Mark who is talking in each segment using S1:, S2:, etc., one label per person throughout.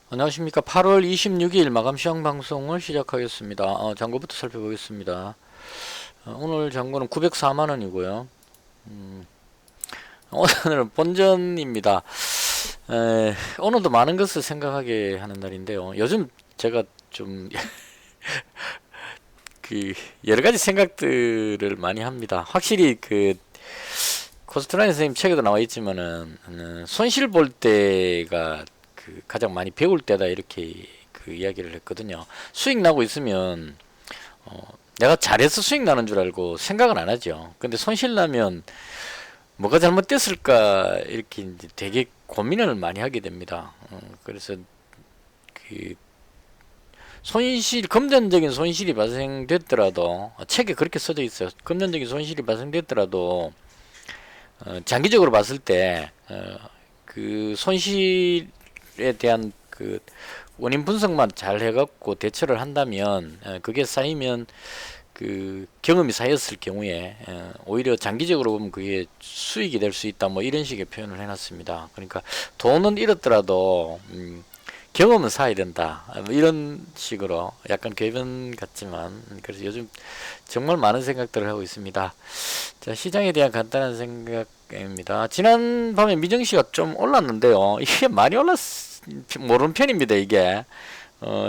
S1: 안녕하십니까. 8월 26일 마감 시황 방송을 시작하겠습니다. 잔고부터 살펴보겠습니다. 오늘 잔고는 904만원이고요. 오늘은 본전입니다. 오늘도 많은 것을 생각하게 하는 날인데요. 요즘 제가 좀 그 여러 가지 생각들을 많이 합니다. 확실히 그 코스트라인 선생님 책에도 나와 있지만은 손실 볼 때가 그 가장 많이 배울 때다 이렇게 그 이야기를 했거든요. 수익 나고 있으면 내가 잘해서 수익 나는 줄 알고 생각은 안 하죠. 근데 손실 나면 뭐가 잘못됐을까 이렇게 이제 되게 고민을 많이 하게 됩니다. 그래서 그 손실, 금전적인 손실이 발생됐더라도 책에 그렇게 써져 있어요. 금전적인 손실이 발생됐더라도 장기적으로 봤을 때 그 손실에 대한 그 원인 분석만 잘 해갖고 대처를 한다면 그게 쌓이면 그 경험이 쌓였을 경우에 오히려 장기적으로 보면 그게 수익이 될 수 있다 뭐 이런 식의 표현을 해놨습니다. 그러니까 돈은 잃었더라도 경험은 쌓아야 된다 뭐 이런 식으로 약간 궤변 같지만 그래서 요즘 정말 많은 생각들을 하고 있습니다. 자, 시장에 대한 간단한 생각입니다. 지난 밤에 미증시가 좀 올랐는데요. 이게 많이 모르는 편입니다. 이게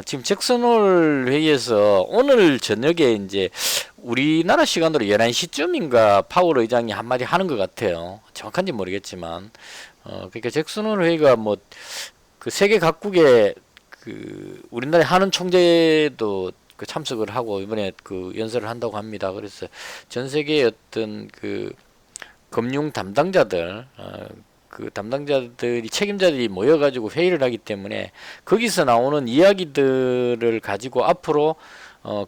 S1: 지금 잭슨홀 회의에서 오늘 저녁에 이제 우리나라 시간으로 11시쯤인가 파월 의장이 한마디 하는 것 같아요. 정확한지 모르겠지만 그러니까 잭슨홀 회의가 뭐 그 세계 각국의 그 우리나라의 하는 총재도 그 참석을 하고 이번에 그 연설을 한다고 합니다. 그래서 전 세계의 어떤 그 금융 담당자들 그 담당자들이 책임자들이 모여가지고 회의를 하기 때문에 거기서 나오는 이야기들을 가지고 앞으로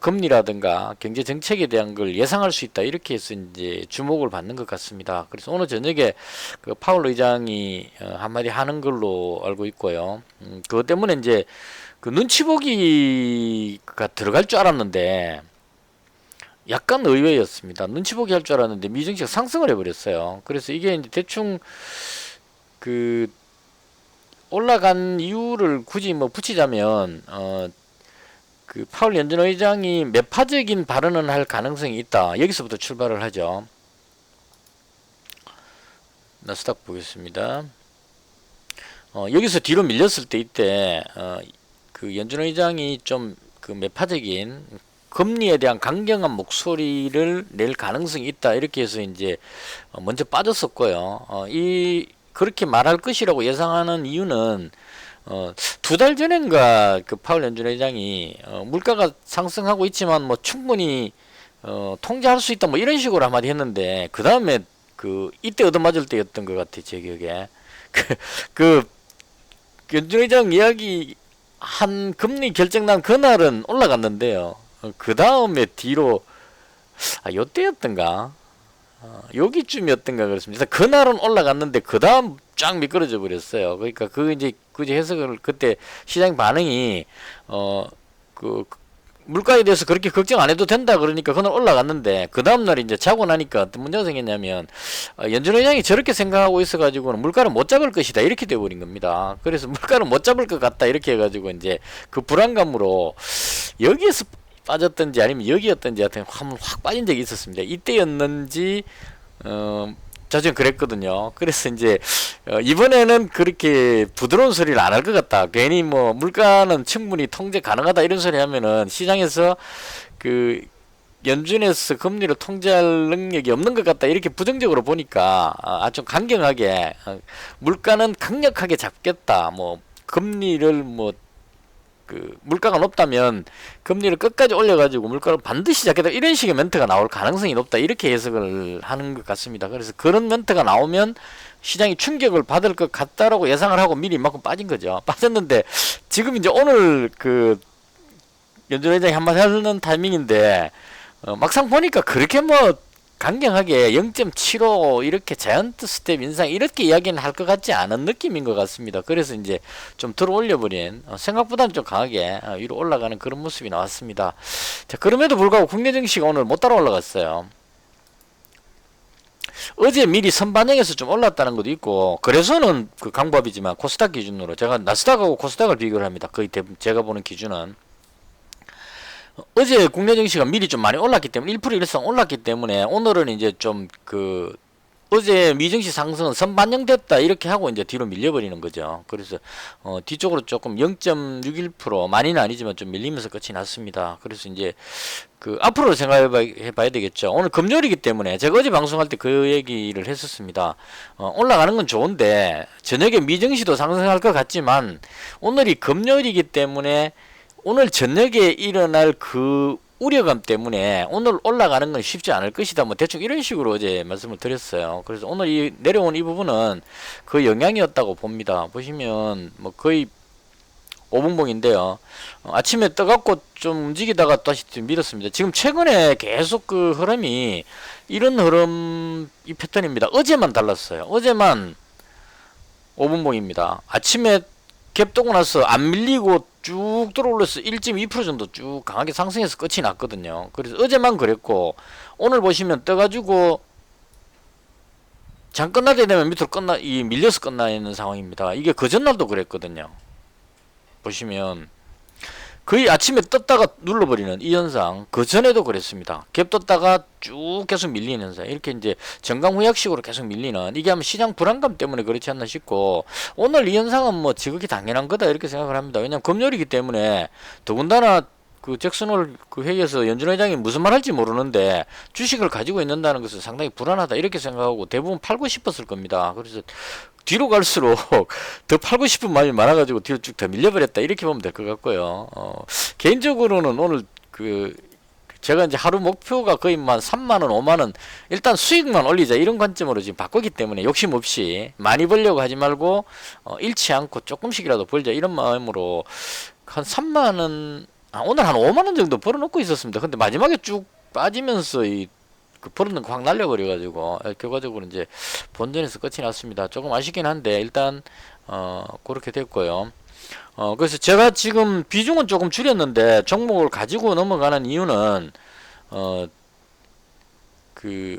S1: 금리라든가 경제 정책에 대한 걸 예상할 수 있다 이렇게 해서 이제 주목을 받는 것 같습니다. 그래서 오늘 저녁에 그 파월 의장이 한마디 하는 걸로 알고 있고요. 그것 때문에 이제 그 눈치 보기가 들어갈 줄 알았는데 약간 의외였습니다. 눈치 보기 할 줄 알았는데 미증시가 상승을 해버렸어요. 그래서 이게 이제 대충 그 올라간 이유를 굳이 뭐 붙이자면 그 파월 연준 의장이 매파적인 발언을 할 가능성이 있다. 여기서부터 출발을 하죠. 나스닥 보겠습니다. 여기서 뒤로 밀렸을 때 이때 그 연준 의장이 좀 그 매파적인 금리에 대한 강경한 목소리를 낼 가능성이 있다. 이렇게 해서 이제 먼저 빠졌었고요. 이 그렇게 말할 것이라고 예상하는 이유는 두 달 전인가 그 파월 연준 회장이 물가가 상승하고 있지만 뭐 충분히 통제할 수 있다 뭐 이런 식으로 한마디 했는데 그 다음에 그 이때 얻어맞을 때였던 것 같아 제 기억에 그 연준 회장 이야기 한 금리 결정난 그날은 올라갔는데요. 그 다음에 뒤로 요때였던가 여기쯤이었던가 그렇습니다. 그날은 올라갔는데 그 다음 쫙 미끄러져 버렸어요. 그러니까 그 이제 그제 해석을 그때 시장 반응이 그 물가에 대해서 그렇게 걱정 안 해도 된다 그러니까 그날 올라갔는데 그 다음 날 이제 자고 나니까 어떤 문제가 생겼냐면 연준 의장이 저렇게 생각하고 있어가지고는 물가를 못 잡을 것이다 이렇게 돼버린 겁니다. 그래서 물가를 못 잡을 것 같다 이렇게 해가지고 이제 그 불안감으로 여기에서 빠졌던지 아니면 여기였던지 하여튼 한번 확 빠진 적이 있었습니다. 이때였는지 저는 그랬거든요. 그래서 이제 이번에는 그렇게 부드러운 소리를 안 할 것 같다. 괜히 뭐 물가는 충분히 통제 가능하다 이런 소리 하면은 시장에서 그 연준에서 금리를 통제할 능력이 없는 것 같다 이렇게 부정적으로 보니까 아주 강경하게 물가는 강력하게 잡겠다. 뭐 금리를 뭐 그 물가가 높다면 금리를 끝까지 올려가지고 물가를 반드시 잡겠다 이런 식의 멘트가 나올 가능성이 높다 이렇게 해석을 하는 것 같습니다. 그래서 그런 멘트가 나오면 시장이 충격을 받을 것 같다라고 예상을 하고 미리 이만큼 빠진 거죠. 빠졌는데 지금 이제 오늘 그 연준 회장이 한마디 하는 타이밍인데 막상 보니까 그렇게 뭐 강경하게 0.75 이렇게 자이언트 스텝 인상 이렇게 이야기는 할 것 같지 않은 느낌인 것 같습니다. 그래서 이제 좀 들어 올려버린 생각보다는 좀 강하게 위로 올라가는 그런 모습이 나왔습니다. 자, 그럼에도 불구하고 국내 증시가 오늘 못 따라 올라갔어요. 어제 미리 선반영해서 좀 올랐다는 것도 있고, 그래서는 그 강보합이지만 코스닥 기준으로 제가 나스닥하고 코스닥을 비교를 합니다. 거의 대부분 제가 보는 기준은 어제 국내 증시가 미리 좀 많이 올랐기 때문에 1% 이상 올랐기 때문에 오늘은 이제 좀 그 어제 미증시 상승은 선반영됐다 이렇게 하고 이제 뒤로 밀려버리는 거죠. 그래서 뒤쪽으로 조금 0.61% 많이는 아니지만 좀 밀리면서 끝이 났습니다. 그래서 이제 그 앞으로 생각해 봐야 되겠죠. 오늘 금요일이기 때문에 제가 어제 방송할 때 그 얘기를 했었습니다. 올라가는 건 좋은데 저녁에 미증시도 상승할 것 같지만 오늘이 금요일이기 때문에 오늘 저녁에 일어날 그 우려감 때문에 오늘 올라가는 건 쉽지 않을 것이다. 뭐 대충 이런 식으로 어제 말씀을 드렸어요. 그래서 오늘 이 내려온 이 부분은 그 영향이었다고 봅니다. 보시면 뭐 거의 5분봉인데요. 아침에 떠갖고 좀 움직이다가 다시 밀었습니다. 지금 최근에 계속 그 흐름이 이런 흐름 이 패턴입니다. 어제만 달랐어요. 어제만 5분봉입니다. 아침에 갭 떠고 나서 안 밀리고 쭉 들어올려서 1.2% 정도 쭉 강하게 상승해서 끝이 났거든요. 그래서 어제만 그랬고 오늘 보시면 떠가지고 장 끝날 때 되면 밑으로 밀려서 끝나 있는 상황입니다. 이게 그 전날도 그랬거든요. 보시면 거의 아침에 떴다가 눌러버리는 이 현상, 그 전에도 그랬습니다. 갭 떴다가 쭉 계속 밀리는 현상, 이렇게 이제 정강후약식으로 계속 밀리는, 이게 아마 시장 불안감 때문에 그렇지 않나 싶고, 오늘 이 현상은 뭐 지극히 당연한 거다 이렇게 생각을 합니다. 왜냐하면 금요일이기 때문에 더군다나 그 잭슨홀 그 회의에서 연준 회장이 무슨 말 할지 모르는데 주식을 가지고 있는다는 것은 상당히 불안하다 이렇게 생각하고 대부분 팔고 싶었을 겁니다. 그래서 뒤로 갈수록 더 팔고 싶은 마음이 많아가지고 뒤로 쭉 더 밀려버렸다 이렇게 보면 될 것 같고요. 개인적으로는 오늘 그 제가 이제 하루 목표가 거의 만 3만원, 5만원 일단 수익만 올리자 이런 관점으로 지금 바꾸기 때문에 욕심 없이 많이 벌려고 하지 말고 잃지 않고 조금씩이라도 벌자 이런 마음으로 한 3만원 오늘 한 5만원 정도 벌어놓고 있었습니다. 근데 마지막에 쭉 빠지면서 그 벌어놓은 거 확 날려버려가지고 결과적으로 이제 본전에서 끝이 났습니다. 조금 아쉽긴 한데 일단 그렇게 됐고요. 그래서 제가 지금 비중은 조금 줄였는데 종목을 가지고 넘어가는 이유는 그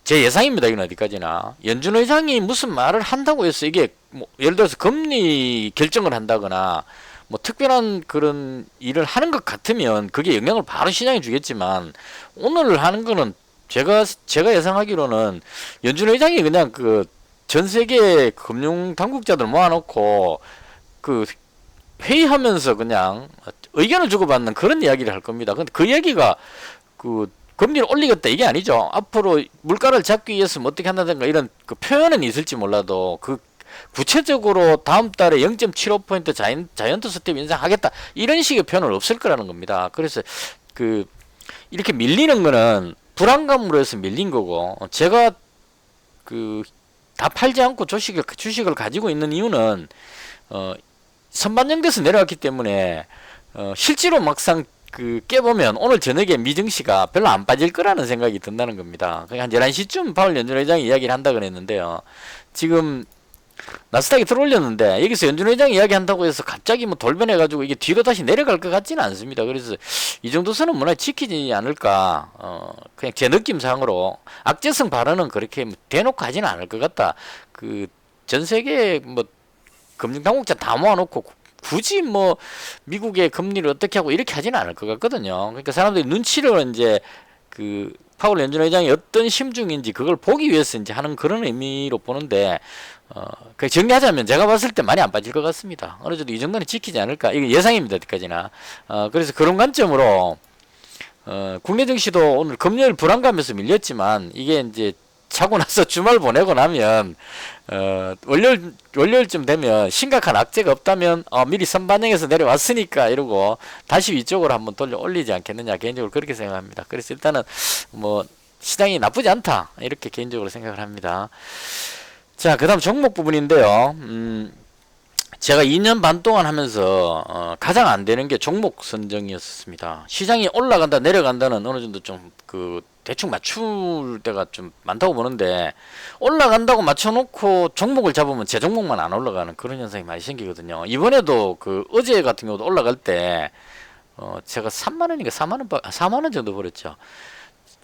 S1: 제 예상입니다. 이건 어디까지나 연준 의장이 무슨 말을 한다고 해서 이게 뭐 예를 들어서 금리 결정을 한다거나 뭐 특별한 그런 일을 하는 것 같으면 그게 영향을 바로 시장에 주겠지만 오늘 하는 거는 제가 예상하기로는 연준 의장이 그냥 그 전 세계 금융 당국자들 모아놓고 그 회의하면서 그냥 의견을 주고받는 그런 이야기를 할 겁니다. 근데 그 얘기가 그 금리를 올리겠다 이게 아니죠. 앞으로 물가를 잡기 위해서 뭐 어떻게 한다든가 이런 그 표현은 있을지 몰라도 그 구체적으로 다음 달에 0.75% 자이언트 스텝 인상하겠다 이런 식의 표현은 없을 거라는 겁니다. 그래서 그 이렇게 밀리는 거는 불안감으로 해서 밀린 거고 제가 그 다 팔지 않고 주식을 가지고 있는 이유는 선반영돼서 내려왔기 때문에 실제로 막상 그 깨보면 오늘 저녁에 미증시가 별로 안 빠질 거라는 생각이 든다는 겁니다. 한 11시쯤 파월 연준 회장이 이야기를 한다 그랬는데요. 지금 나스닥이 들어올렸는데 여기서 연준 회장이 이야기한다고 해서 갑자기 뭐 돌변해가지고 이게 뒤로 다시 내려갈 것 같지는 않습니다. 그래서 이 정도 선은 문화에 지키지 않을까. 그냥 제 느낌상으로 악재성 발언은 그렇게 대놓고 하지는 않을 것 같다. 그 전 세계 뭐 금융당국자 다 모아놓고 굳이 뭐 미국의 금리를 어떻게 하고 이렇게 하지는 않을 것 같거든요. 그러니까 사람들이 눈치를 이제 그 파월 연준 회장이 어떤 심중인지 그걸 보기 위해서 이제 하는 그런 의미로 보는데 그 정리하자면 제가 봤을 때 많이 안 빠질 것 같습니다. 어느 정도 이 정도는 지키지 않을까 이게 예상입니다. 어디까지나 그래서 그런 관점으로 국내 증시도 오늘 금요일 불안감에서 밀렸지만 이게 이제 자고 나서 주말 보내고 나면 월요일쯤 되면 심각한 악재가 없다면 미리 선반영해서 내려왔으니까 이러고 다시 위쪽으로 한번 돌려 올리지 않겠느냐 개인적으로 그렇게 생각합니다. 그래서 일단은 뭐 시장이 나쁘지 않다 이렇게 개인적으로 생각을 합니다. 자, 그 다음 종목 부분인데요. 제가 2년 반 동안 하면서 가장 안 되는 게 종목 선정이었습니다. 시장이 올라간다 내려간다는 어느 정도 좀 그 대충 맞출 때가 좀 많다고 보는데 올라간다고 맞춰놓고 종목을 잡으면 제 종목만 안 올라가는 그런 현상이 많이 생기거든요. 이번에도 그 어제 같은 경우도 올라갈 때 제가 3만원인가 4만원 정도 벌었죠.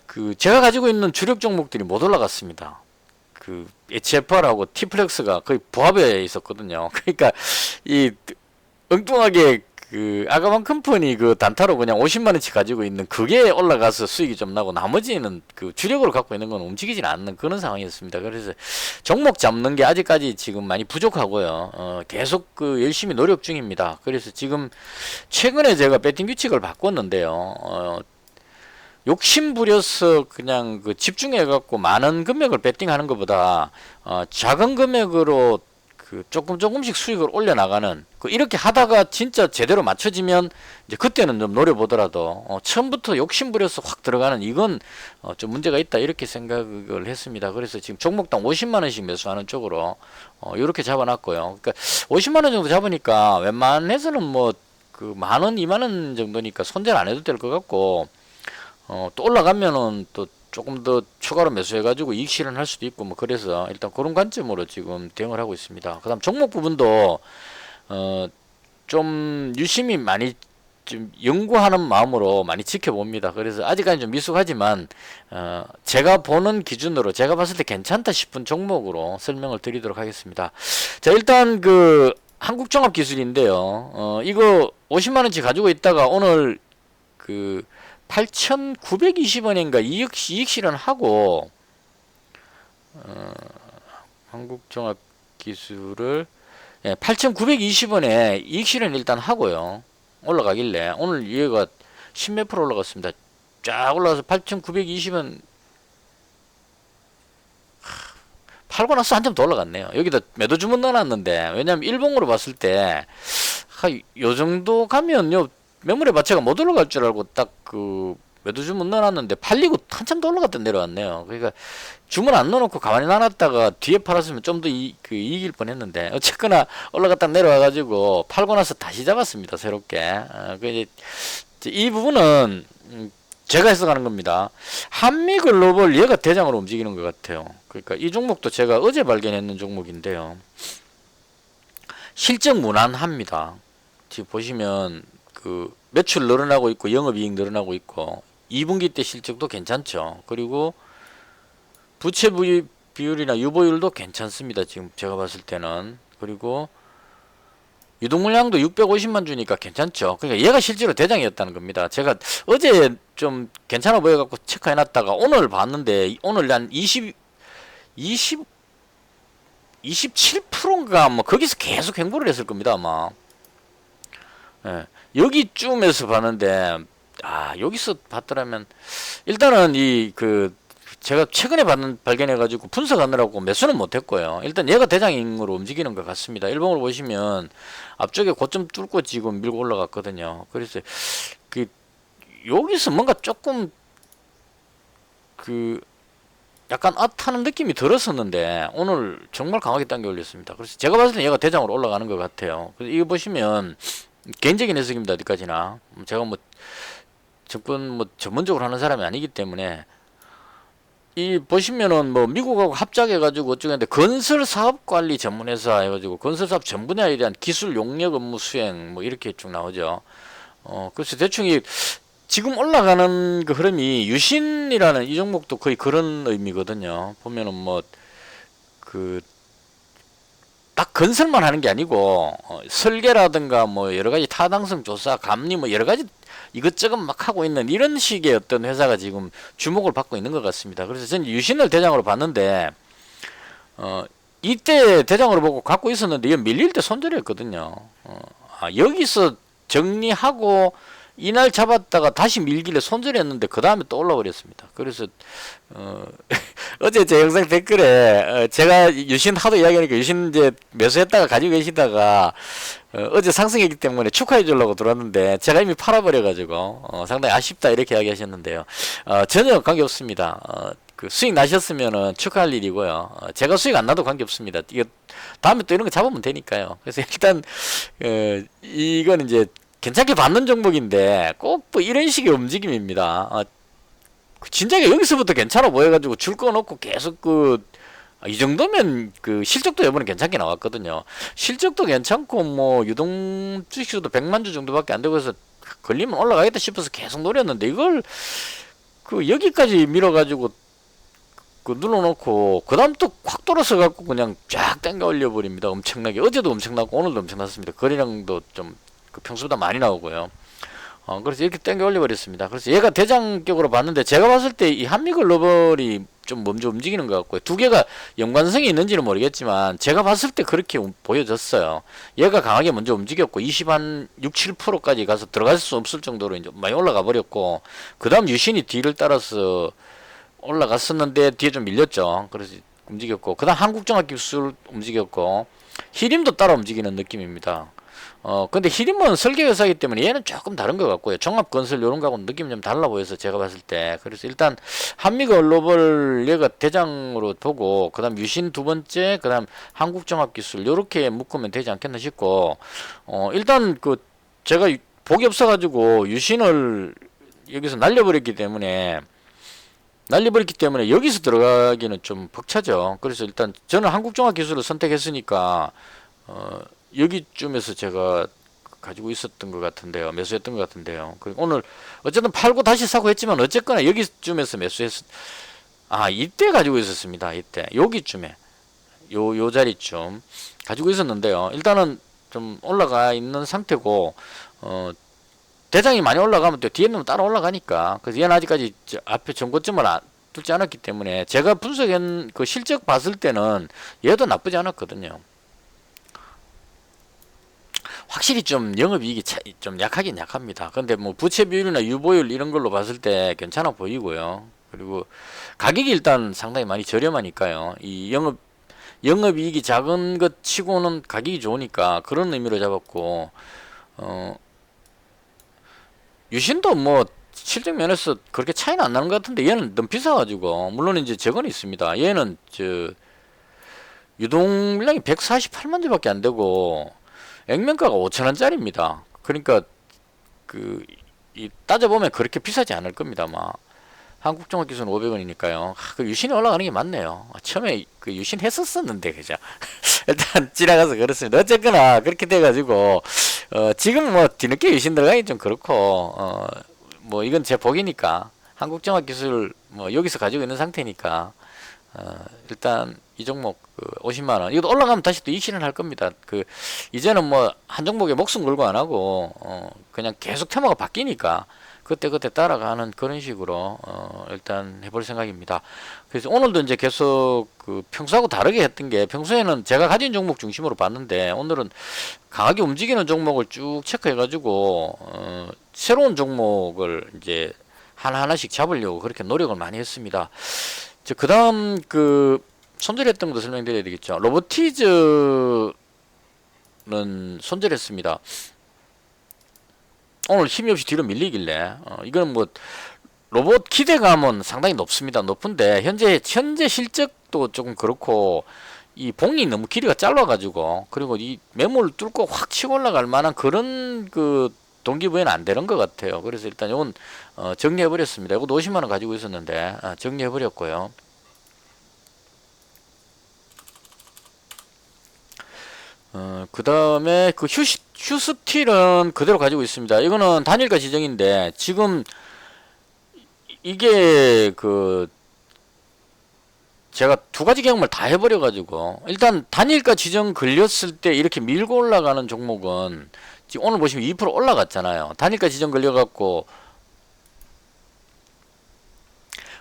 S1: 그 제가 가지고 있는 주력 종목들이 못 올라갔습니다. 그 HFR하고 T플렉스가 거의 부합에 있었거든요. 그러니까 이 엉뚱하게 그 아가만 컴퍼니 그 단타로 그냥 50만 원치 가지고 있는 그게 올라가서 수익이 좀 나고 나머지는 그 주력으로 갖고 있는 건 움직이지 않는 그런 상황이었습니다. 그래서 종목 잡는 게 아직까지 지금 많이 부족하고요. 계속 그 열심히 노력 중입니다. 그래서 지금 최근에 제가 배팅 규칙을 바꿨는데요. 욕심 부려서 그냥 그 집중해 갖고 많은 금액을 배팅하는 것보다 작은 금액으로 그 조금씩 수익을 올려 나가는 그 이렇게 하다가 진짜 제대로 맞춰지면 이제 그때는 좀 노려보더라도 처음부터 욕심 부려서 확 들어가는 이건 좀 문제가 있다 이렇게 생각을 했습니다. 그래서 지금 종목당 50만 원씩 매수하는 쪽으로 이렇게 잡아놨고요. 그러니까 50만 원 정도 잡으니까 웬만해서는 뭐 그 만 원, 2만 원 정도니까 손절 안 해도 될 것 같고 또 올라가면은 또 조금 더 추가로 매수해가지고 이익 실현할 수도 있고 뭐 그래서 일단 그런 관점으로 지금 대응을 하고 있습니다. 그다음 종목 부분도 좀 유심히 많이 좀 연구하는 마음으로 많이 지켜봅니다. 그래서 아직까지 좀 미숙하지만 제가 보는 기준으로 제가 봤을 때 괜찮다 싶은 종목으로 설명을 드리도록 하겠습니다. 자, 일단 그 한국종합기술인데요. 이거 50만 원치 가지고 있다가 오늘 그 8,920원인가 이익 실현하고 한국종합기술을 8,920원에 이익 실현 일단 하고요. 올라가길래 오늘 얘가 10몇 프로 올라갔습니다. 쫙 올라가서 8,920원 팔고 나서 한참 더 올라갔네요. 여기다 매도 주문 넣어놨는데 왜냐면 일봉으로 봤을 때 요 정도 가면요 매물의 가치가 못 올라갈 줄 알고 딱 그 매도 주문 넣어놨는데 팔리고 한참 더 올라갔다 내려왔네요. 그러니까 주문 안 넣어놓고 가만히 놔놨다가 뒤에 팔았으면 좀 더 이길 뻔했는데 어쨌거나 올라갔다 내려와가지고 팔고 나서 다시 잡았습니다. 새롭게. 이 부분은 제가 해석하는 겁니다. 한미글로벌 얘가 대장으로 움직이는 것 같아요. 그러니까 이 종목도 제가 어제 발견했는 종목인데요. 실적 무난합니다. 지금 보시면 그 매출 늘어나고 있고 영업이익 늘어나고 있고 2분기 때 실적도 괜찮죠. 그리고 부채 비율이나 유보율도 괜찮습니다. 지금 제가 봤을 때는. 그리고 유동물량도 650만 주니까 괜찮죠. 그러니까 얘가 실제로 대장이었다는 겁니다. 제가 어제 좀 괜찮아 보여갖고 체크해놨다가 오늘 봤는데 오늘 한 27%인가 뭐 거기서 계속 횡보를 했을 겁니다 아마. 예. 여기쯤에서 봤는데 여기서 봤더라면 일단은 제가 최근에 발견해가지고 분석하느라고 매수는 못했고요. 일단 얘가 대장으로 움직이는 것 같습니다. 일봉으로 보시면 앞쪽에 고점 뚫고 지금 밀고 올라갔거든요. 그래서 여기서 뭔가 조금 약간 하는 느낌이 들었었는데 오늘 정말 강하게 당겨 올렸습니다. 그래서 제가 봤을 때 얘가 대장으로 올라가는 것 같아요. 그래서 이거 보시면 개인적인 해석입니다. 어디까지나 제가 뭐 접근 전문적으로 하는 사람이 아니기 때문에 이 보시면은 뭐 미국하고 합작해가지고 어쩌겠는데 건설사업관리 전문회사 해가지고 건설사업 전 분야에 대한 기술 용역 업무 수행 뭐 이렇게 쭉 나오죠. 그래서 대충 지금 올라가는 그 흐름이 유신이라는 이 종목도 거의 그런 의미거든요. 보면은 딱 건설만 하는 게 아니고 설계라든가 뭐 여러 가지 타당성 조사, 감리 뭐 여러 가지 이것저것 막 하고 있는 이런 식의 어떤 회사가 지금 주목을 받고 있는 것 같습니다. 그래서 저는 유신을 대장으로 봤는데 이때 대장으로 보고 갖고 있었는데 이거 밀릴 때 손절했거든요. 여기서 정리하고 이날 잡았다가 다시 밀길래 손절했는데 그 다음에 또 올라버렸습니다. 그래서 어제 제 영상 댓글에 제가 유신 하도 이야기하니까 유신 이제 매수했다가 가지고 계시다가 어제 상승했기 때문에 축하해 주려고 들어왔는데 제가 이미 팔아버려가지고 상당히 아쉽다 이렇게 이야기하셨는데요. 전혀 관계없습니다. 그 수익 나셨으면은 축하할 일이고요. 제가 수익 안 나도 관계없습니다. 이거 다음에 또 이런 거 잡으면 되니까요. 그래서 일단 이건 이제 괜찮게 받는 종목인데 꼭 뭐 이런 식의 움직임입니다. 진작에 여기서부터 괜찮아 보여가지고 줄 거 놓고 계속 이 정도면 실적도 이번에 괜찮게 나왔거든요. 실적도 괜찮고 뭐 유동 주식수도 100만 주 정도밖에 안 되고 해서 걸리면 올라가겠다 싶어서 계속 노렸는데 이걸 그 여기까지 밀어가지고 그 눌러놓고 그 다음 또 확 돌아서 갖고 그냥 쫙 당겨 올려버립니다. 엄청나게. 어제도 엄청나고 오늘도 엄청났습니다. 거래량도 좀 그 평소보다 많이 나오고요. 그래서 이렇게 당겨 올려버렸습니다. 그래서 얘가 대장격으로 봤는데 제가 봤을 때 이 한미글로벌이 좀 먼저 움직이는 것 같고요. 두 개가 연관성이 있는지는 모르겠지만 제가 봤을 때 그렇게 보여졌어요. 얘가 강하게 먼저 움직였고 20한 6, 7%까지 가서 들어갈 수 없을 정도로 이제 많이 올라가 버렸고 그 다음 유신이 뒤를 따라서 올라갔었는데 뒤에 좀 밀렸죠. 그래서 움직였고 그 다음 한국종합기술 움직였고 히림도 따라 움직이는 느낌입니다. 근데 히림은 설계 회사이기 때문에 얘는 조금 다른 것 같고요. 종합건설 요런 거하고는 느낌이 좀 달라 보여서 제가 봤을 때. 그래서 일단 한미글로벌 얘가 대장으로 보고 그 다음 유신 두 번째 그 다음 한국종합기술 요렇게 묶으면 되지 않겠나 싶고 일단 그 제가 복이 없어가지고 유신을 여기서 날려버렸기 때문에 여기서 들어가기는 좀 벅차죠. 그래서 일단 저는 한국종합기술을 선택했으니까 여기쯤에서 제가 가지고 있었던 것 같은데요. 매수했던 것 같은데요. 오늘 어쨌든 팔고 다시 사고 했지만 어쨌거나 여기쯤에서 이때 가지고 있었습니다. 이때 여기쯤에 요 자리쯤 가지고 있었는데요. 일단은 좀 올라가 있는 상태고 대장이 많이 올라가면 또 뒤에 는 따라 올라가니까. 그래서 얘는 아직까지 앞에 전고점을 뚫지 않았기 때문에 제가 분석한 그 실적 봤을 때는 얘도 나쁘지 않았거든요. 확실히 좀 영업이익이 좀 약하긴 약합니다. 근데 뭐 부채 비율이나 유보율 이런 걸로 봤을 때 괜찮아 보이고요. 그리고 가격이 일단 상당히 많이 저렴하니까요. 이 영업이익이 작은 것 치고는 가격이 좋으니까 그런 의미로 잡았고 유신도 뭐 실적 면에서 그렇게 차이는 안 나는 것 같은데 얘는 너무 비싸가지고 물론 이제 저건 있습니다. 얘는 유동물량이 148만 주밖에 안 되고 액면가가 5천원짜리입니다. 그러니까 따져보면 그렇게 비싸지 않을 겁니다. 아마 한국종합기술은 500원이니까요. 그 유신이 올라가는 게 맞네요. 처음에 그 유신 했었었는데 그죠. 일단 지나가서 그렇습니다. 어쨌거나 그렇게 돼가지고 지금 뭐 뒤늦게 유신 들어가기 좀 그렇고 뭐 이건 제 복이니까 한국종합기술 뭐 여기서 가지고 있는 상태니까 일단 이 종목 50만원 이것도 올라가면 다시 또 이익실현 할 겁니다. 이제는 뭐 한 종목에 목숨 걸고 안 하고 그냥 계속 테마가 바뀌니까 그때 따라가는 그런 식으로 일단 해볼 생각입니다. 그래서 오늘도 이제 계속 평소하고 다르게 했던 게 평소에는 제가 가진 종목 중심으로 봤는데 오늘은 강하게 움직이는 종목을 쭉 체크해 가지고 새로운 종목을 이제 하나하나씩 잡으려고 그렇게 노력을 많이 했습니다. 그 다음 손절했던 것도 설명드려야 되겠죠. 로보티즈는 손절했습니다. 오늘 힘이 없이 뒤로 밀리길래 이건 뭐 로봇 기대감은 상당히 높은데 현재 실적도 조금 그렇고 이 봉이 너무 길이가 짧아가지고 그리고 이 매물을 뚫고 확 치고 올라갈 만한 그런 동기부여는 안 되는 것 같아요. 그래서 일단 이건 정리해버렸습니다. 이것도 50만원 가지고 있었는데 정리해버렸고요. 그 다음에 휴스틸은 그대로 가지고 있습니다. 이거는 단일가 지정인데 지금 이게 제가 두 가지 경험을 다 해버려 가지고 일단 단일가 지정 걸렸을 때 이렇게 밀고 올라가는 종목은 지금 오늘 보시면 2% 올라갔잖아요. 단일가 지정 걸려 갖고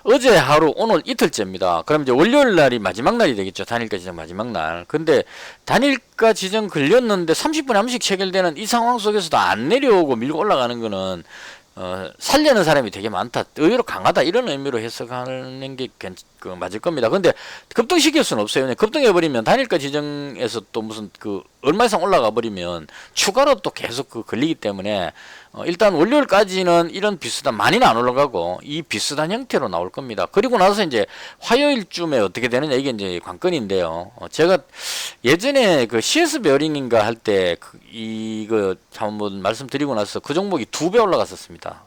S1: 어제 하루 오늘 이틀째입니다. 그럼 이제 월요일 날이 마지막 날이 되겠죠. 단일가 지정 마지막 날. 근데 단일가 지정 걸렸는데 30분에 한 번씩 체결되는 이 상황 속에서도 안 내려오고 밀고 올라가는 거는 살려는 사람이 되게 많다. 의외로 강하다. 이런 의미로 해석하는 게 맞을 겁니다. 근데 급등시킬 수는 없어요. 급등해버리면 단일가 지정에서 또 무슨 얼마 이상 올라가 버리면 추가로 또 계속 걸리기 때문에 일단 월요일까지는 이런 비슷한 많이는 안 올라가고 이 비슷한 형태로 나올 겁니다. 그리고 나서 이제 화요일쯤에 어떻게 되느냐 이게 이제 관건인데요. 제가 예전에 CS 베어링인가 할 때 이거 한번 말씀드리고 나서 그 종목이 2배 올라갔었습니다.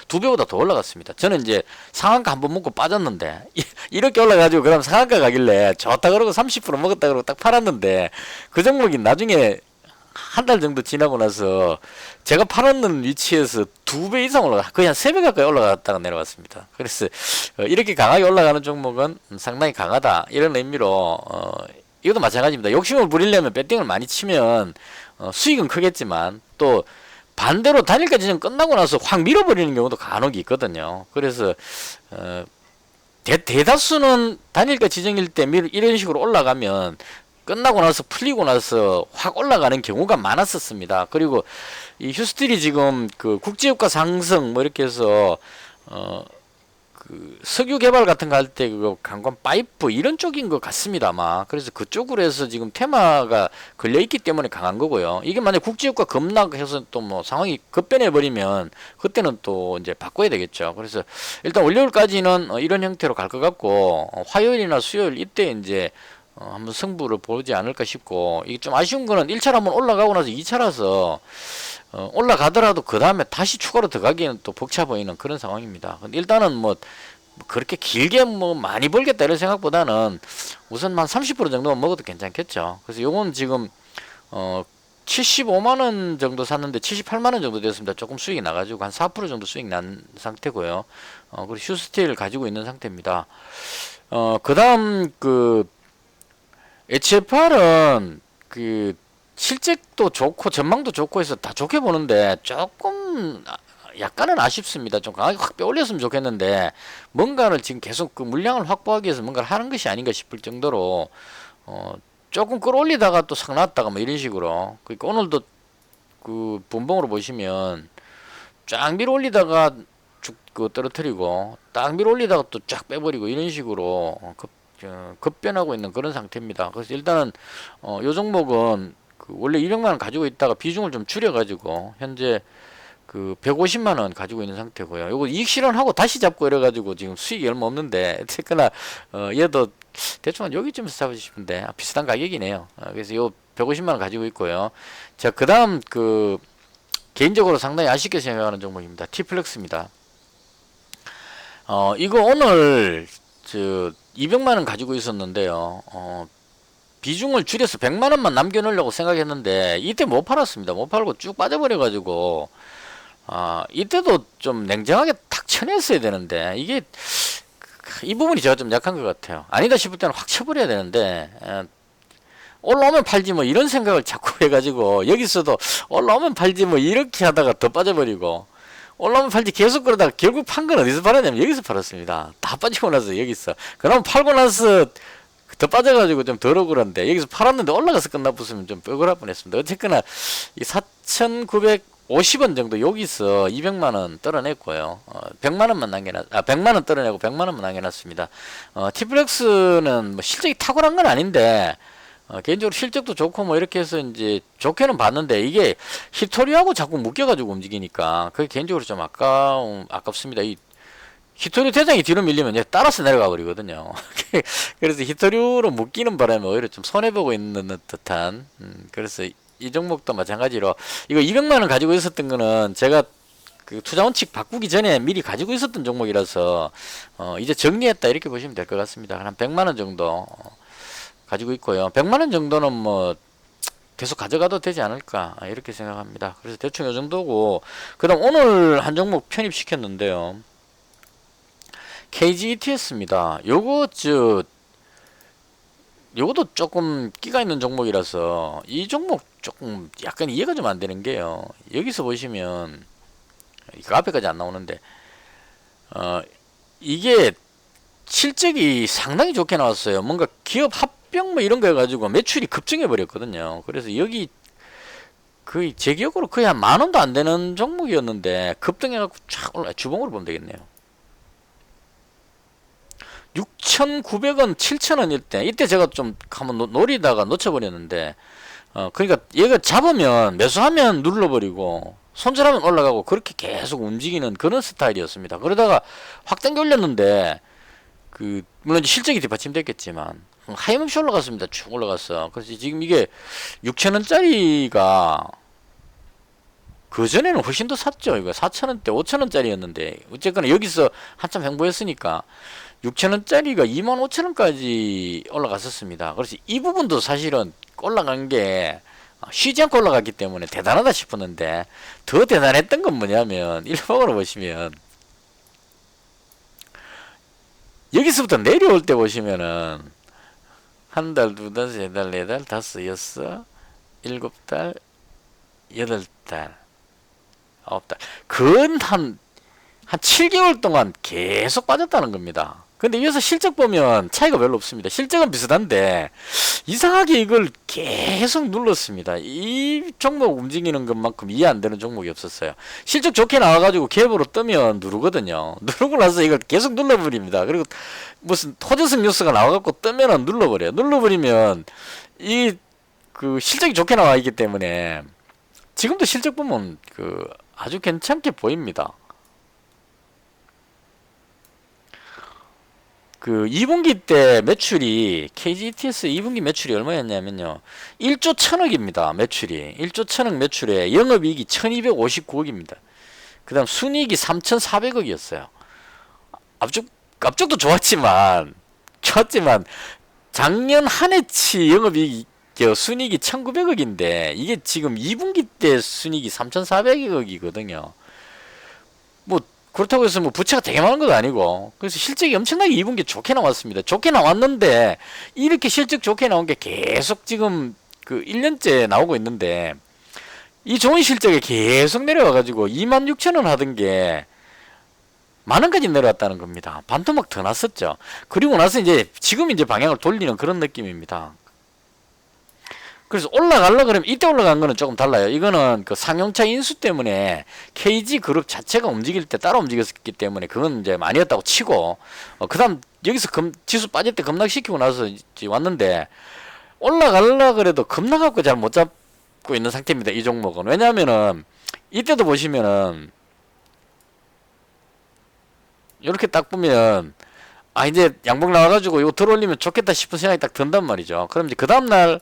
S1: 2배보다 더 올라갔습니다. 저는 이제 상한가 한번 먹고 빠졌는데 이렇게 올라가지고 그럼 상한가 가길래 좋다 그러고 30% 먹었다 그러고 딱 팔았는데 그 종목이 나중에 한 달 정도 지나고 나서 제가 팔았는 위치에서 2배 이상 거의 한 3배 가까이 올라갔다가 내려왔습니다. 그래서 이렇게 강하게 올라가는 종목은 상당히 강하다 이런 의미로 이것도 마찬가지입니다. 욕심을 부리려면 배팅을 많이 치면 수익은 크겠지만 또 반대로 단일가 지정 끝나고 나서 확 밀어버리는 경우도 간혹 있거든요. 그래서 대다수는 단일가 지정일 때 이런 식으로 올라가면 끝나고 나서 풀리고 나서 확 올라가는 경우가 많았었습니다. 그리고 이 휴스틸이 지금 그 국제유가 상승 뭐 이렇게 해서 그 석유 개발 같은 거 할 때 그 관광 파이프 이런 쪽인 것 같습니다 아마. 그래서 그쪽으로 해서 지금 테마가 걸려 있기 때문에 강한 거고요. 이게 만약 국제유가 급락해서 또 뭐 상황이 급변해 버리면 그때는 또 이제 바꿔야 되겠죠. 그래서 일단 월요일까지는 이런 형태로 갈 것 같고 화요일이나 수요일 이때 이제 한번 승부를 보지 않을까 싶고, 이게 좀 아쉬운 거는 1차로 한번 올라가고 나서 2차라서 올라가더라도 그 다음에 다시 추가로 들어가기에는 또 벅차 보이는 그런 상황입니다. 근데 일단은 뭐 그렇게 길게 뭐 많이 벌겠다 이런 생각보다는 우선 한 30% 정도만 먹어도 괜찮겠죠. 그래서 요건 지금 75만원 정도 샀는데 78만원 정도 됐습니다. 조금 수익이 나가지고 한 4% 정도 수익 난 상태고요. 그리고 휴스틸 가지고 있는 상태입니다. 그 다음 HFR은 그 실적도 좋고 전망도 좋고 해서 다 좋게 보는데 조금 약간은 아쉽습니다. 좀 강하게 확 빼올렸으면 좋겠는데 뭔가를 지금 계속 그 물량을 확보하기 위해서 뭔가를 하는 것이 아닌가 싶을 정도로 조금 끌어올리다가 또 상 나왔다가 뭐 이런 식으로. 그러니까 오늘도 그 분봉으로 보시면 쫙 밀어 올리다가 쭉 떨어뜨리고 딱 밀어 올리다가 또 쫙 빼버리고 이런 식으로 급변하고 있는 그런 상태입니다. 그래서 일단은 요 종목은 원래 200만원 가지고 있다가 비중을 좀 줄여가지고 현재 150만원 가지고 있는 상태고요. 요거 이익 실현하고 다시 잡고 이래가지고 지금 수익이 얼마 없는데 어쨌거나 얘도 대충 한 여기쯤에서 잡으고 싶은데 비슷한 가격이네요. 그래서 요 150만원 가지고 있고요. 자, 그 다음 개인적으로 상당히 아쉽게 생각하는 종목입니다. T플렉스입니다. 이거 오늘 200만원 가지고 있었는데요. 비중을 줄여서 100만원만 남겨놓으려고 생각했는데 이때 못 팔았습니다. 못 팔고 쭉 빠져버려가지고 이때도 좀 냉정하게 탁 쳐냈어야 되는데 이게 이 부분이 제가 좀 약한 것 같아요. 아니다 싶을 때는 확 쳐버려야 되는데 올라오면 팔지 뭐 이런 생각을 자꾸 해가지고 여기서도 올라오면 팔지 뭐 이렇게 하다가 더 빠져버리고 올라오면 팔지 계속 그러다가 결국 판 건 어디서 팔았냐면 여기서 팔았습니다. 다 빠지고 나서 여기서. 그럼 팔고 나서 더 빠져가지고 좀 덜 억울한데 여기서 팔았는데 올라가서 끝나붙으면 좀 억울할 뻔했습니다. 어쨌거나 이 4,950원 정도 여기서 200만원 떨어냈고요. 100만원 떨어내고 100만원만 남겨놨습니다. T플렉스는 뭐 실적이 탁월한 건 아닌데 개인적으로 실적도 좋고 뭐 이렇게 해서 이제 좋게는 봤는데 이게 히토리하고 자꾸 묶여가지고 움직이니까 그게 개인적으로 좀 아깝습니다. 이 히토류 대장이 뒤로 밀리면 얘 따라서 내려가 버리거든요. 그래서 히토류로 묶이는 바람에 오히려 좀 손해보고 있는 듯한 그래서 이 종목도 마찬가지로 이거 200만원 가지고 있었던 거는 제가 투자 원칙 바꾸기 전에 미리 가지고 있었던 종목이라서 이제 정리했다 이렇게 보시면 될 것 같습니다. 한 100만원 정도 가지고 있고요. 100만원 정도는 뭐 계속 가져가도 되지 않을까 이렇게 생각합니다. 그래서 대충 이 정도고, 그 다음 오늘 한 종목 편입시켰는데요. KGETS입니다. 요것도 조금 끼가 있는 종목이라서 이 종목 조금 약간 이해가 좀 안 되는 게요. 여기서 보시면 그 앞에까지 안 나오는데 이게 실적이 상당히 좋게 나왔어요. 뭔가 기업 합병 뭐 이런 거 해가지고 매출이 급증해 버렸거든요. 그래서 여기 거의 제 기억으로 거의 한 10,000원도 안 되는 종목이었는데 급등해갖고 쫙 올라. 주봉으로 보면 되겠네요. 6,900원, 7,000원일 때 이때 제가 좀 한번 노리다가 놓쳐버렸는데 그러니까 얘가 잡으면 매수하면 눌러버리고 손절하면 올라가고 그렇게 계속 움직이는 그런 스타일이었습니다. 그러다가 확 당겨 올렸는데 물론 실적이 뒷받침됐겠지만 하염없이 올라갔습니다. 쭉 올라갔어. 그래서 지금 이게 6,000원짜리가 그전에는 훨씬 더 샀죠. 이거 4,000원대, 5,000원짜리였는데 어쨌거나 여기서 한참 횡보했으니까 6,000원짜리가 25,000원까지 올라갔었습니다. 그래서 이 부분도 사실은 올라간 게 쉬지 않고 올라갔기 때문에 대단하다 싶었는데 더 대단했던 건 뭐냐면 일봉으로 보시면 여기서부터 내려올 때 보시면은 한 달, 두 달, 세 달, 네 달, 다섯, 여섯, 일곱 달, 여덟 달, 아홉 달. 근 한 7개월 동안 계속 빠졌다는 겁니다. 근데 여기서 실적 보면 차이가 별로 없습니다. 실적은 비슷한데 이상하게 이걸 계속 눌렀습니다. 이 종목 움직이는 것만큼 이해 안 되는 종목이 없었어요. 실적 좋게 나와가지고 갭으로 뜨면 누르거든요. 누르고 나서 이걸 계속 눌러버립니다. 그리고 무슨 호재성 뉴스가 나와갖고 뜨면은 눌러버려요. 눌러버리면 이 그 실적이 좋게 나와 있기 때문에 지금도 실적 보면 그 아주 괜찮게 보입니다. 그 2분기 때 매출이 KGTS 2분기 매출이 얼마였냐면요. 1조 1000억입니다. 매출이. 1조 1000억 매출에 영업이익이 1259억입니다. 그 다음 순이익이 3400억이었어요. 앞쪽도 좋았지만 작년 한 해치 영업이익 순이익이 1900억인데 이게 지금 2분기 때 순이익이 3400억이거든요. 뭐 그렇다고 해서 뭐 부채가 되게 많은 것도 아니고 그래서 실적이 엄청나게 2분기 좋게 나왔습니다. 좋게 나왔는데 이렇게 실적 좋게 나온 게 계속 지금 그 1년째 나오고 있는데 이 좋은 실적에 계속 내려와 가지고 26,000원 하던 게 만원까지 내려왔다는 겁니다. 반토막 더 났었죠. 그리고 나서 이제 지금 이제 방향을 돌리는 그런 느낌입니다. 그래서 올라가려고 그러면 이때 올라간 거는 조금 달라요. 이거는 그 상용차 인수 때문에 KG 그룹 자체가 움직일 때 따라 움직였기 때문에 그건 이제 많이였다고 치고 그 다음 여기서 지수 빠질 때 급락시키고 나서 왔는데 올라가려고 그래도 급락하고 잘 못 잡고 있는 상태입니다. 이 종목은. 왜냐하면은 이때도 보시면은 이렇게 딱 보면 아 이제 양봉 나와가지고 이거 들어올리면 좋겠다 싶은 생각이 딱 든단 말이죠. 그럼 이제 그 다음날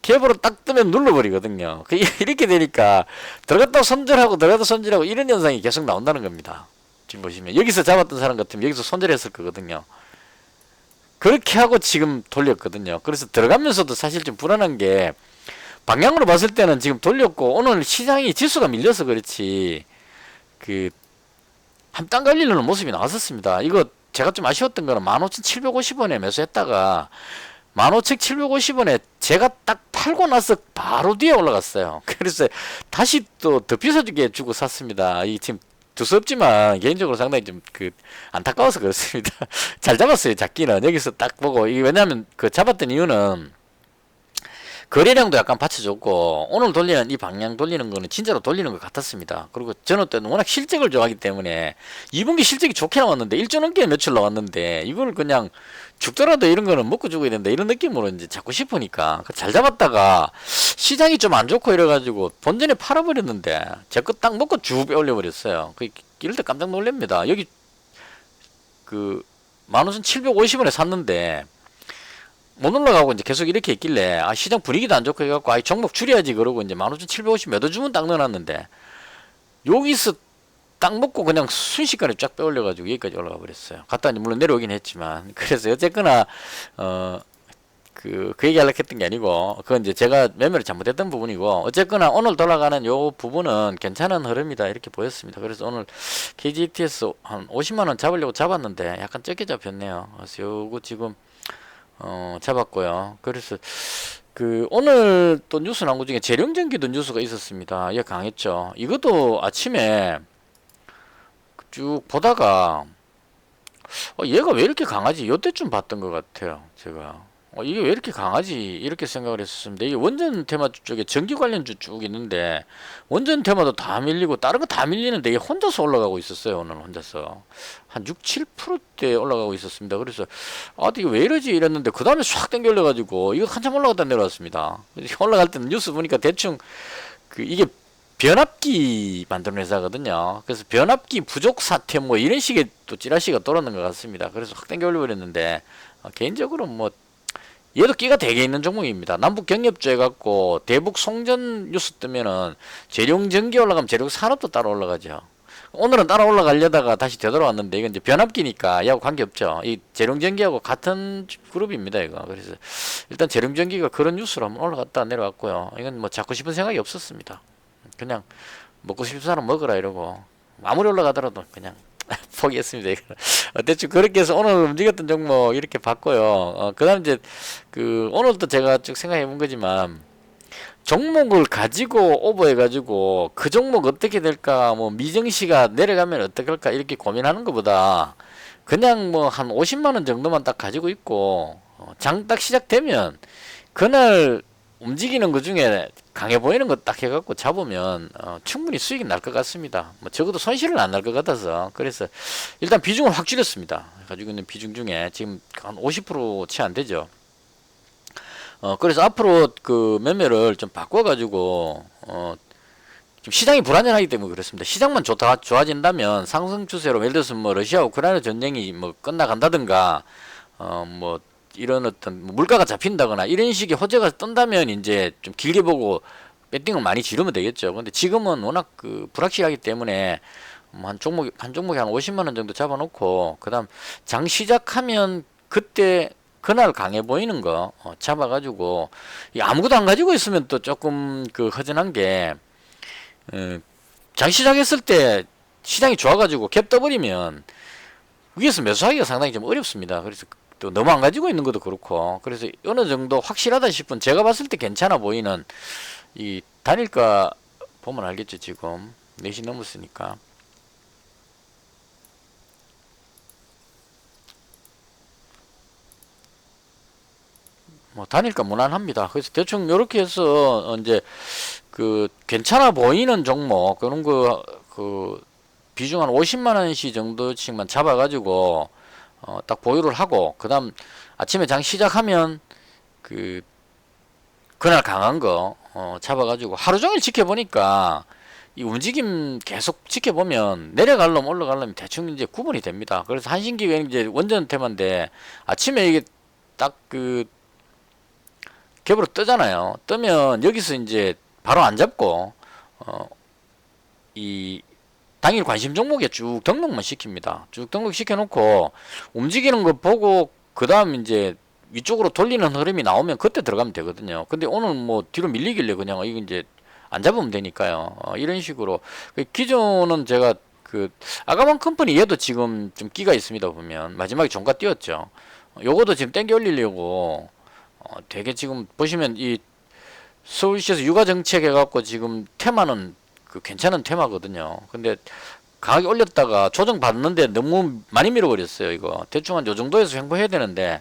S1: 갭으로 딱 뜨면 눌러버리거든요. 이렇게 되니까 들어갔다 손절하고 들어갔다 손절하고 이런 현상이 계속 나온다는 겁니다. 지금 보시면 여기서 잡았던 사람 같으면 여기서 손절했을 거거든요. 그렇게 하고 지금 돌렸거든요. 그래서 들어가면서도 사실 좀 불안한 게 방향으로 봤을 때는 지금 돌렸고 오늘 시장이 지수가 밀려서 그렇지 그 한땀 갈리는 모습이 나왔었습니다. 이거 제가 좀 아쉬웠던 거는 15,750원에 매수했다가 15,750원에 제가 딱 팔고 나서 바로 뒤에 올라갔어요. 그래서 다시 또 더 비싸게 주고 샀습니다. 이 지금 두서없지만 개인적으로 상당히 좀 그 안타까워서 그렇습니다. 잘 잡았어요. 잡기는 여기서 딱 보고 이게 왜냐하면 그 잡았던 이유는 거래량도 약간 받쳐줬고 오늘 돌리는 이 방향 돌리는 거는 진짜로 돌리는 것 같았습니다. 그리고 저는 또 워낙 실적을 좋아하기 때문에 2분기 실적이 좋게 나왔는데 1조 넘게 매출 나왔는데 이걸 그냥 죽더라도 이런 거는 먹고 죽어야 된다 이런 느낌으로 이제 잡고 싶으니까 잘 잡았다가 시장이 좀 안 좋고 이래가지고 본전에 팔아버렸는데 제 거 딱 먹고 쭉 빼올려버렸어요. 이럴 때 깜짝 놀랍니다. 여기 그 15,750원에 샀는데 못 올라가고 이제 계속 이렇게 있길래 아 시장 분위기도 안 좋고 해갖고 아 종목 줄여야지 그러고 이제 15,750 몇 원 주면 딱 넣어놨는데 여기서 딱 먹고 그냥 순식간에 쫙 빼올려가지고 여기까지 올라가 버렸어요. 갔다 이제 물론 내려오긴 했지만 그래서 어쨌거나 그 얘기 하려고 했던 게 아니고 그건 이제 제가 매매를 잘못했던 부분이고 어쨌거나 오늘 돌아가는 요 부분은 괜찮은 흐름이다 이렇게 보였습니다. 그래서 오늘 KGTS 한 50만원 잡으려고 잡았는데 약간 적게 잡혔네요. 그래서 요거 지금 잡았고요. 그래서 그 오늘 또 뉴스 나온 것 중에 재령전기도 뉴스가 있었습니다. 얘 강했죠. 이것도 아침에 쭉 보다가 얘가 왜 이렇게 강하지? 요때쯤 봤던 것 같아요. 제가 이게 왜 이렇게 강하지? 이렇게 생각을 했었습니다. 이게 원전 테마 쪽에 전기 관련주 쭉 있는데 원전 테마도 다 밀리고 다른 거 다 밀리는데 이게 혼자서 올라가고 있었어요. 오늘 혼자서 한 6, 7%대 올라가고 있었습니다. 그래서 이게 왜 이러지? 이랬는데 그 다음에 싹 당겨 올려가지고 이거 한참 올라갔다 내려왔습니다. 올라갈 때는 뉴스 보니까 대충 이게 변압기 만드는 회사거든요. 그래서 변압기 부족 사태 뭐 이런 식의 또 찌라시가 돌았는 것 같습니다. 그래서 확 당겨 올려버렸는데 개인적으로 뭐 얘도 끼가 되게 있는 종목입니다. 남북 경협조 해갖고 대북 송전 뉴스 뜨면은 재룡 전기 올라가면 재룡 산업도 따라 올라가죠. 오늘은 따라 올라가려다가 다시 되돌아왔는데 이건 이제 변압기니까 이하고 관계없죠. 이 재룡전기하고 같은 그룹입니다 이거. 그래서 일단 재룡전기가 그런 뉴스로 한번 올라갔다 내려왔고요. 이건 뭐 잡고 싶은 생각이 없었습니다. 그냥 먹고 싶은 사람 먹으라 이러고 아무리 올라가더라도 그냥 포기했습니다. 이거. 대충 그렇게 해서 오늘 움직였던 종목 이렇게 봤고요. 그다음 이제 그 오늘도 제가 쭉 생각해 본 거지만 종목을 가지고 오버해가지고 그 종목 어떻게 될까 뭐 미정시가 내려가면 어떻게 할까 이렇게 고민하는 것보다 그냥 뭐 한 50만원 정도만 딱 가지고 있고 장 딱 시작되면 그날 움직이는 것 중에 강해 보이는 것 딱 해갖고 잡으면 충분히 수익이 날 것 같습니다. 뭐 적어도 손실은 안 날 것 같아서 그래서 일단 비중을 확 줄였습니다. 가지고 있는 비중 중에 지금 한 50%채 안 되죠. 그래서 앞으로 그 매매를 좀 바꿔가지고, 좀 시장이 불안정하기 때문에 그렇습니다. 시장만 좋아진다면 상승 추세로, 예를 들어서 뭐 러시아 우크라이나 전쟁이 뭐 끝나간다든가, 뭐 이런 어떤 뭐 물가가 잡힌다거나 이런 식의 호재가 뜬다면 이제 좀 길게 보고 배팅을 많이 지르면 되겠죠. 근데 지금은 워낙 그 불확실하기 때문에 한 종목에 한 50만원 정도 잡아놓고, 그 다음 장 시작하면 그때 그날 강해 보이는 거 잡아가지고 아무것도 안 가지고 있으면 또 조금 그 허전한 게 장 시작했을 때 시장이 좋아가지고 갭 떠버리면 위에서 매수하기가 상당히 좀 어렵습니다. 그래서 또 너무 안 가지고 있는 것도 그렇고 그래서 어느 정도 확실하다 싶은 제가 봤을 때 괜찮아 보이는 이 단일가 보면 알겠죠. 지금 4시 넘었으니까 뭐 단일가 무난합니다. 그래서 대충 이렇게 해서 이제 그 괜찮아 보이는 종목 그런 거 그 비중 한 50만 원씩 정도씩만 잡아가지고 딱 보유를 하고 그다음 아침에 장 시작하면 그 그날 강한 거 잡아가지고 하루 종일 지켜보니까 이 움직임 계속 지켜보면 내려가려면 올라가려면 대충 이제 구분이 됩니다. 그래서 한신기가 이제 원전 테마인데 아침에 이게 딱그 갭으로 뜨잖아요. 뜨면 여기서 이제 바로 안 잡고 이 당일 관심 종목에 쭉 등록만 시킵니다. 쭉 등록 시켜놓고 움직이는 거 보고 그 다음 이제 위쪽으로 돌리는 흐름이 나오면 그때 들어가면 되거든요. 근데 오늘 뭐 뒤로 밀리길래 그냥 이거 이제 안 잡으면 되니까요. 이런 식으로 기존은 제가 그 아가만 컴퍼니 얘도 지금 좀 끼가 있습니다. 보면 마지막에 종가 띄었죠. 요거도 지금 땡겨 올리려고 되게 지금 보시면 이 서울시에서 육아 정책 해갖고 지금 테마는 그 괜찮은 테마거든요. 근데 가격이 올렸다가 조정 받는데 너무 많이 밀어버렸어요. 이거 대충 한 요 정도에서 횡보해야 되는데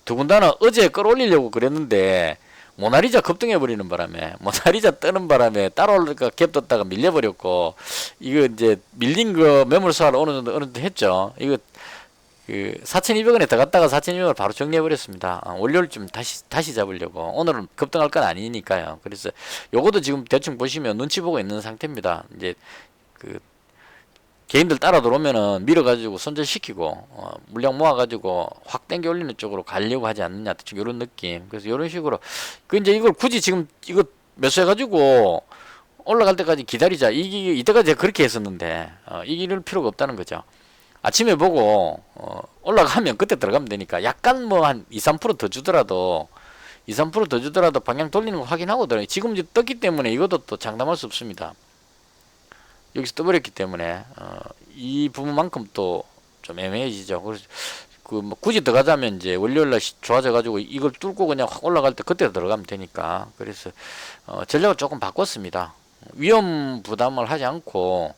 S1: 더군다나 어제 끌어올리려고 그랬는데 모나리자 급등해버리는 바람에 모나리자 뜨는 바람에 따라 올라가 갭 떴다가 밀려버렸고 이거 이제 밀린 거 매물 소화를 어느 정도 했죠. 이거 그 4,200원에 들어갔다가 4,200원을 바로 정리해버렸습니다. 월요일 좀 다시 잡으려고. 오늘은 급등할 건 아니니까요. 그래서 요것도 지금 대충 보시면 눈치 보고 있는 상태입니다. 이제 그 개인들 따라 들어오면은 밀어가지고 손절시키고 물량 모아가지고 확 당겨 올리는 쪽으로 가려고 하지 않느냐 대충 이런 느낌. 그래서 이런 식으로 그 이제 이걸 굳이 지금 이거 매수해가지고 올라갈 때까지 기다리자. 이때까지 제가 그렇게 했었는데 이길 필요가 없다는 거죠. 아침에 보고 올라가면 그때 들어가면 되니까 약간 뭐 한 2, 3%더 주더라도 2, 3%더 주더라도 방향 돌리는 거 확인하고 들어요. 지금 이제 떴기 때문에 이것도 또 장담할 수 없습니다. 여기서 떠버렸기 때문에 이 부분만큼 또 좀 애매해지죠. 그래서 그 뭐 굳이 들어가자면 이제 월요일날 좋아져 가지고 이걸 뚫고 그냥 확 올라갈 때 그때 들어가면 되니까 그래서 전략을 조금 바꿨습니다. 위험 부담을 하지 않고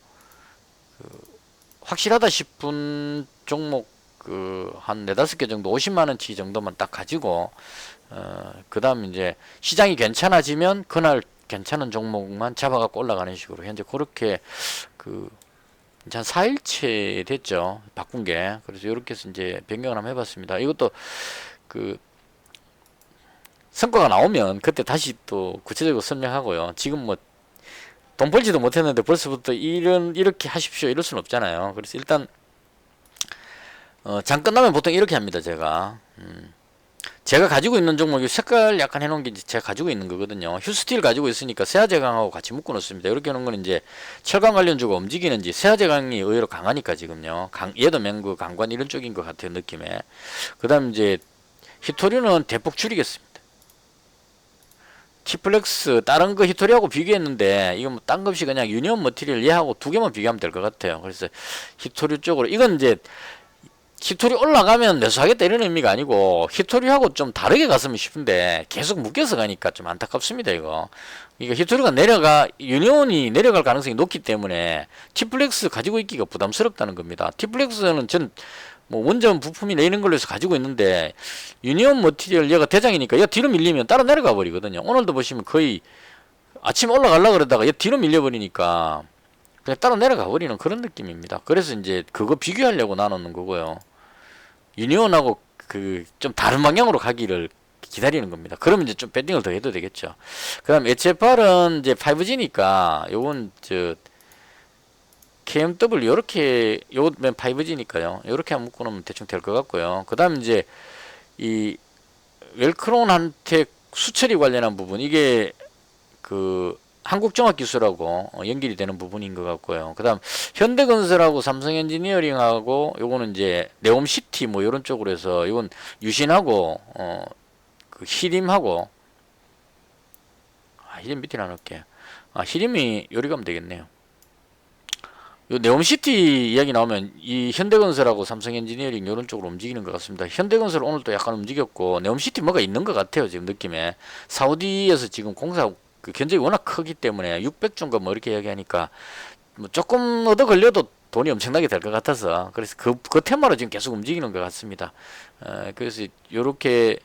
S1: 확실하다 싶은 종목 그 한 4-5개 정도 50만원치 정도만 딱 가지고 그 다음 이제 시장이 괜찮아지면 그날 괜찮은 종목만 잡아갖고 올라가는 식으로 현재 그렇게 그 이제 한 4일째 됐죠. 바꾼 게. 그래서 이렇게 해서 이제 변경을 한번 해봤습니다. 이것도 그 성과가 나오면 그때 다시 또 구체적으로 설명하고요. 지금 뭐 돈 벌지도 못했는데 벌써부터 이렇게 하십시오 이럴 수는 없잖아요. 그래서 일단 장 끝나면 보통 이렇게 합니다. 제가 제가 가지고 있는 종목이 색깔 약간 해놓은 게 이제 제가 가지고 있는 거거든요. 휴스틸 가지고 있으니까 세아제강하고 같이 묶어 놓습니다. 이렇게 해놓은 건 이제 철강 관련주가 움직이는지 세아제강이 의외로 강하니까 지금요. 얘도 맹구 강관 이런 쪽인 것 같아요 느낌에. 그다음 이제 히토류는 대폭 줄이겠습니다. 티플렉스 다른 거 히토리하고 비교했는데 이건 뭐딴 거 없이 그냥 유니온 머티리얼 얘하고 두 개만 비교하면 될 것 같아요. 그래서 히토류 쪽으로 이건 이제 히토리 올라가면 매수하겠다 이런 의미가 아니고 히토리하고 좀 다르게 갔으면 싶은데 계속 묶여서 가니까 좀 안타깝습니다 이거. 그러니까 히토리가 내려가 유니온이 내려갈 가능성이 높기 때문에 티플렉스 가지고 있기가 부담스럽다는 겁니다. 티플렉스는 전 뭐 원전 부품이 내리는 걸로 해서 가지고 있는데 유니온 머티리얼 얘가 대장이니까 얘 뒤로 밀리면 따라 내려가 버리거든요. 오늘도 보시면 거의 아침에 올라가려고 그러다가 얘 뒤로 밀려버리니까 그냥 따라 내려가 버리는 그런 느낌입니다. 그래서 이제 그거 비교하려고 나누는 거고요. 유니온하고 그 좀 다른 방향으로 가기를 기다리는 겁니다. 그러면 이제 좀 배팅을 더 해도 되겠죠. 그다음 HFR은 이제 5G니까 요건 저 KMW 요렇게 요맨 5G니까요. 요렇게 한번 묶어 놓으면 대충 될 것 같고요. 그다음 이제 이 웰크론한테 수처리 관련한 부분 이게 그 한국종합기술하고 연결이 되는 부분인 것 같고요. 그다음 현대건설하고 삼성엔지니어링하고 요거는 이제 네옴시티 뭐 이런 쪽으로 해서 이건 유신하고 그 히림하고 히림 밑에 나눌게. 히림이 요리 가면 되겠네요. 요 네옴시티 이야기 나오면 이 현대건설하고 삼성엔지니어링 이런 쪽으로 움직이는 것 같습니다. 현대건설 오늘 또 약간 움직였고 네옴시티 뭐가 있는 것 같아요 지금 느낌에. 사우디에서 지금 공사 그 견적이 워낙 크기 때문에 600조인가 뭐 이렇게 이야기하니까 뭐 조금 얻어 걸려도 돈이 엄청나게 될 것 같아서 그래서 그 테마로 지금 계속 움직이는 것 같습니다. 그래서 요렇게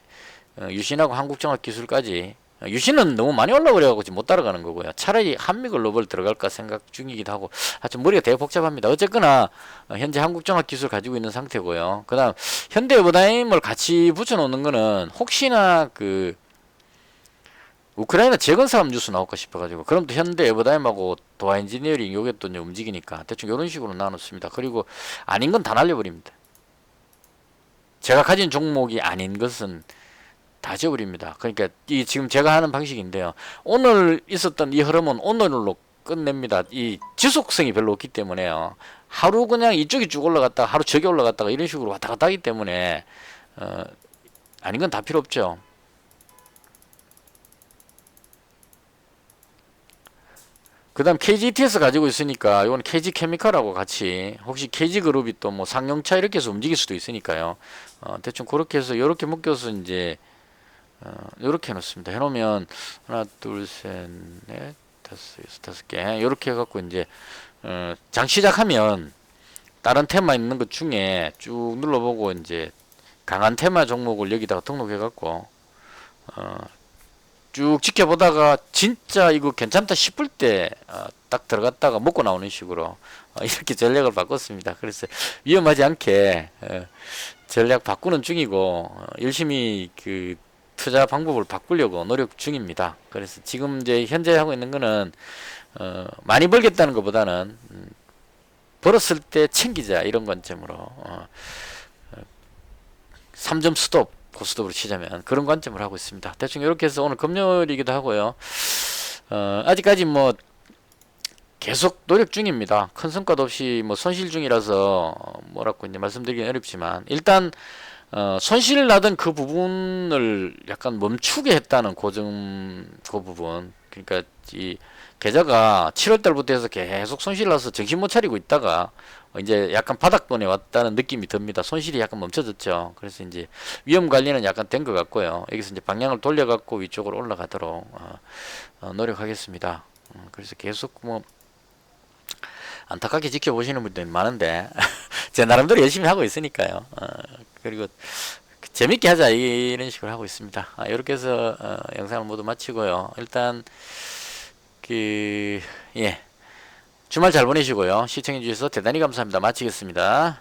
S1: 유신하고 한국종합기술까지 유신은 너무 많이 올라버려가지고 지금 못 따라가는 거고요. 차라리 한미글로벌 들어갈까 생각 중이기도 하고 하여튼 머리가 되게 복잡합니다. 어쨌거나 현재 한국종합기술 가지고 있는 상태고요. 그 다음 현대에버다임을 같이 붙여놓는 거는 혹시나 그 우크라이나 재건사업 뉴스 나올까 싶어가지고 그럼 또 현대에버다임하고 도하엔지니어링 요게 또 이제 움직이니까 대충 이런 식으로 나눴습니다. 그리고 아닌 건 다 날려버립니다. 제가 가진 종목이 아닌 것은 다 지워버립니다. 그러니까 이 지금 제가 하는 방식인데요. 오늘 있었던 이 흐름은 오늘로 끝냅니다. 이 지속성이 별로 없기 때문에요. 하루 그냥 이쪽이 쭉 올라갔다가 하루 저기 올라갔다가 이런 식으로 왔다 갔다 하기 때문에 아닌 건 다 필요 없죠. 그 다음 KGTS 가지고 있으니까 이건 KG케미칼하고 같이 혹시 KG그룹이 또 뭐 상용차 이렇게 해서 움직일 수도 있으니까요. 대충 그렇게 해서 이렇게 묶여서 이제 요렇게 해놓습니다. 해놓으면 하나 둘셋넷 다섯 개 요렇게 해갖고 이제 장 시작하면 다른 테마 있는 것 중에 쭉 눌러보고 이제 강한 테마 종목을 여기다가 등록해갖고 쭉 지켜보다가 진짜 이거 괜찮다 싶을 때 딱 들어갔다가 먹고 나오는 식으로 이렇게 전략을 바꿨습니다. 그래서 위험하지 않게 전략 바꾸는 중이고 열심히 그 투자 방법을 바꾸려고 노력 중입니다. 그래서 지금 이제 현재 하고 있는 거는 많이 벌겠다는 것보다는 벌었을 때 챙기자 이런 관점으로 3점 스톱 고스톱으로 치자면 그런 관점을 하고 있습니다. 대충 이렇게 해서 오늘 금요일이기도 하고요. 아직까지 뭐 계속 노력 중입니다. 큰 성과도 없이 뭐 손실 중이라서 뭐라고 이제 말씀드리긴 어렵지만 일단 손실 나던 그 부분을 약간 멈추게 했다는 그 부분. 그러니까 이 계좌가 7월 달부터 해서 계속 손실 나서 정신 못 차리고 있다가 이제 약간 바닥권에 왔다는 느낌이 듭니다. 손실이 약간 멈춰졌죠. 그래서 이제 위험 관리는 약간 된 것 같고요. 여기서 이제 방향을 돌려갖고 위쪽으로 올라가도록 노력하겠습니다. 그래서 계속 뭐 안타깝게 지켜보시는 분들이 많은데 제 나름대로 열심히 하고 있으니까요. 그리고 재밌게 하자 이런 식으로 하고 있습니다. 이렇게 해서 영상을 모두 마치고요. 일단 그 주말 잘 보내시고요. 시청해 주셔서 대단히 감사합니다. 마치겠습니다.